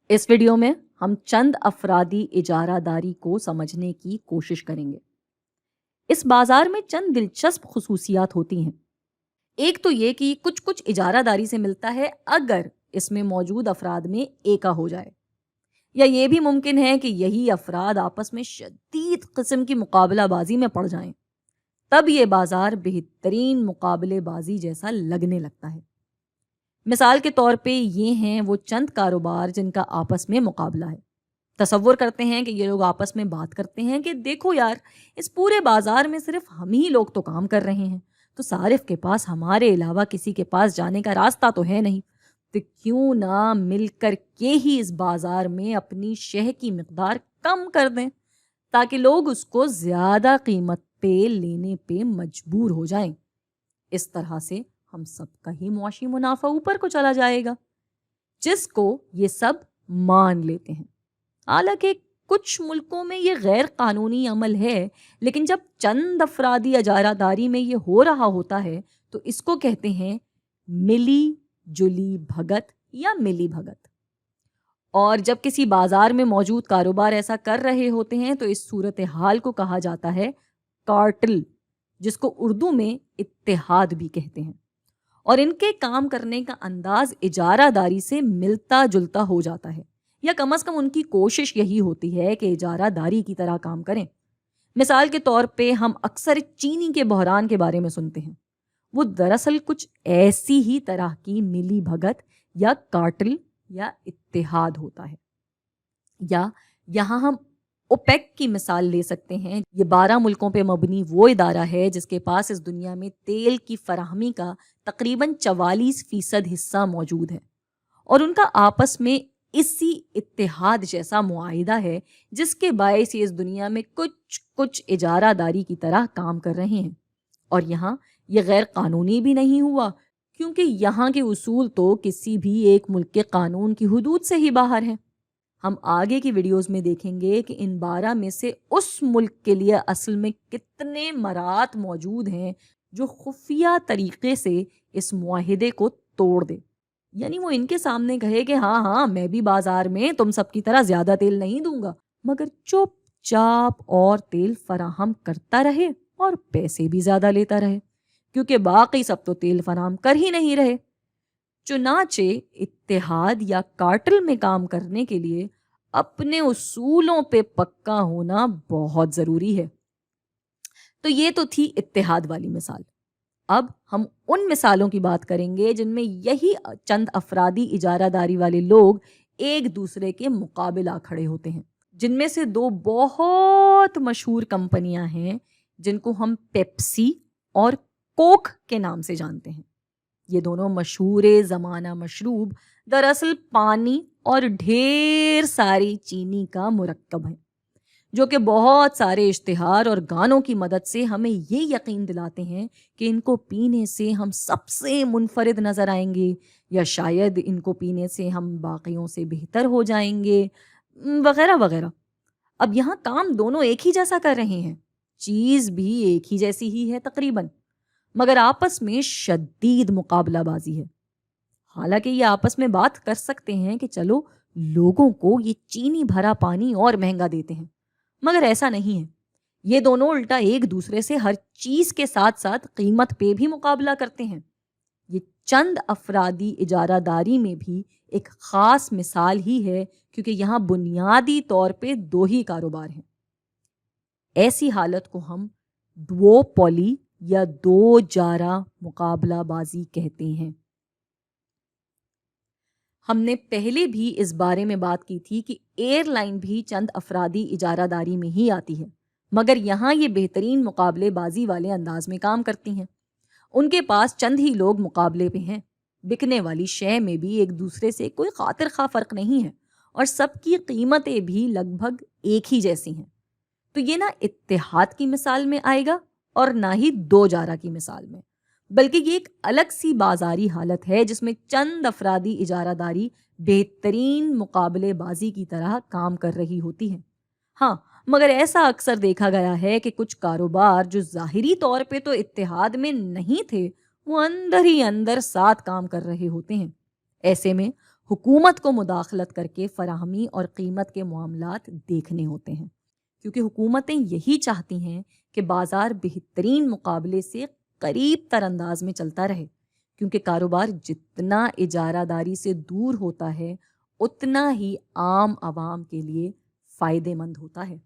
इस वीडियो में हम चंद अफरादी इजारादारी को समझने की कोशिश करेंगे। इस बाजार में चंद दिलचस्प खुसूसियात होती हैं। एक तो ये कि कुछ कुछ इजारादारी से मिलता है अगर इसमें मौजूद अफराद में एका हो जाए, या ये भी मुमकिन है कि यही अफराद आपस में शदीद किस्म की मुकाबलाबाजी में पड़ जाएं। तब ये बाजार बेहतरीन मुकाबलेबाजी जैसा लगने लगता है। मिसाल के तौर पे ये हैं वो चंद कारोबार जिनका आपस में मुकाबला है। तसव्वुर करते हैं कि ये लोग आपस में बात करते हैं कि देखो यार, इस पूरे बाजार में सिर्फ हम ही लोग तो काम कर रहे हैं, तो सारिफ के पास हमारे अलावा किसी के पास जाने का रास्ता तो है नहीं, तो क्यों ना मिलकर के ही इस बाजार में अपनी शह की मिकदार कम कर दें ताकि लोग उसको ज्यादा कीमत पे लेने पे मजबूर हो जाएं। इस तरह से हम सबका ही मुआशी मुनाफा ऊपर को चला जाएगा, जिसको ये सब मान लेते हैं। हालांकि कुछ मुल्कों में ये गैर कानूनी अमल है, लेकिन जब चंद अफरादी इजारादारी में ये हो रहा होता है तो इसको कहते हैं मिली जुली भगत या मिली भगत। और जब किसी बाजार में मौजूद कारोबार ऐसा कर रहे होते हैं तो इस सूरत हाल को कहा जाता है कार्टेल, जिसको उर्दू में इत्तेहाद भी कहते हैं। और इनके काम करने का अंदाज इजारादारी से मिलता जुलता हो जाता है, या कम से कम उनकी कोशिश यही होती है कि इजारादारी की तरह काम करें। मिसाल के तौर पे हम अक्सर चीनी के बहरान के बारे में सुनते हैं। वो दरअसल कुछ ऐसी ही तरह की मिली भगत या कार्टेल या इत्तेहाद होता है। या यहाँ हम ओपेक की मिसाल ले सकते हैं। ये 12 मुल्कों पे मबनी वो इदारा है जिसके पास इस दुनिया में तेल की फराहमी का तकरीबन 44% हिस्सा मौजूद है, और उनका आपस में इसी इत्तेहाद जैसा मुआहिदा है जिसके बायस ये इस दुनिया में कुछ कुछ इजारादारी की तरह काम कर रहे हैं। और यहाँ ये गैर कानूनी भी नहीं हुआ, क्योंकि यहाँ के उसूल तो किसी भी एक मुल्क के कानून की हुदूद से ही बाहर हैं। हम आगे की वीडियोस में देखेंगे कि इन 12 में से उस मुल्क के लिए असल में कितने मरात मौजूद हैं जो खुफिया तरीके से इस मुआहिदे को तोड़ दे। यानी वो इनके सामने कहे कि हाँ हाँ, मैं भी बाजार में तुम सबकी तरह ज्यादा तेल नहीं दूंगा, मगर चुपचाप और तेल फराहम करता रहे और पैसे भी ज्यादा लेता रहे, क्योंकि बाकी सब तो तेल फराहम कर ही नहीं रहे। चुनाचे इत्तेहाद या कार्टेल में काम करने के लिए अपने उसूलों पे पक्का होना बहुत जरूरी है। तो ये तो थी इत्तेहाद वाली मिसाल। अब हम उन मिसालों की बात करेंगे जिनमें यही चंद अफरादी इजारादारी वाले लोग एक दूसरे के मुकाबिला खड़े होते हैं। जिनमें से 2 बहुत मशहूर कंपनियां हैं जिनको हम पेप्सी और कोक के नाम से जानते हैं। ये दोनों मशहूर ज़माना मशरूब दरअसल पानी और ढेर सारी चीनी का मुरक्कब है, जो कि बहुत सारे इश्तिहार और गानों की मदद से हमें ये यकीन दिलाते हैं कि इनको पीने से हम सबसे मुनफरिद नज़र आएंगे, या शायद इनको पीने से हम बाकियों से बेहतर हो जाएंगे, वगैरह वगैरह। अब यहाँ काम दोनों एक ही जैसा कर रहे हैं, चीज़ भी एक ही जैसी ही है तकरीबन, मगर आपस में शदीद मुकाबलाबाजी है। हालांकि ये आपस में बात कर सकते हैं कि चलो लोगों को ये चीनी भरा पानी और महंगा देते हैं, मगर ऐसा नहीं है। ये दोनों उल्टा एक दूसरे से हर चीज के साथ साथ कीमत पे भी मुकाबला करते हैं। ये चंद अफरादी इजारादारी में भी एक खास मिसाल ही है, क्योंकि यहाँ बुनियादी तौर पे 2 ही कारोबार हैं। ऐसी हालत को हम दुओपोली या 2 जारा मुकाबलाबाजी कहते हैं। हमने पहले भी इस बारे में बात की थी कि एयरलाइन भी चंद अफरादी इजारादारी में ही आती है, मगर यहाँ ये बेहतरीन मुकाबलेबाजी वाले अंदाज में काम करती हैं। उनके पास चंद ही लोग मुकाबले पे हैं। बिकने वाली शय में भी एक दूसरे से कोई खातिर खा फर्क नहीं है, और सबकी कीमतें भी लगभग एक ही जैसी हैं। तो ये ना इत्तेहाद की मिसाल में आएगा और ना ही 2 जारा की मिसाल में, बल्कि ये एक अलग सी बाजारी हालत है जिसमें चंद अफरादी इजारादारी बेहतरीन मुकाबलेबाजी की तरह काम कर रही होती है। हाँ, मगर ऐसा अक्सर देखा गया है कि कुछ कारोबार जो ज़ाहिरी तौर पे तो इत्तेहाद में नहीं थे, वो अंदर ही अंदर साथ काम कर रहे होते हैं। ऐसे में حکومت کو مداخلت کر کے فراہمی اور قیمت کے معاملات دیکھنے ہوتے ہیں، کیونکہ حکومتیں یہی چاہتی ہیں کہ بازار بہترین مقابلے سے قریب تر انداز میں چلتا رہے، کیونکہ کاروبار جتنا اجارہ داری سے دور ہوتا ہے اتنا ہی عام عوام کے لیے فائدے مند ہوتا ہے۔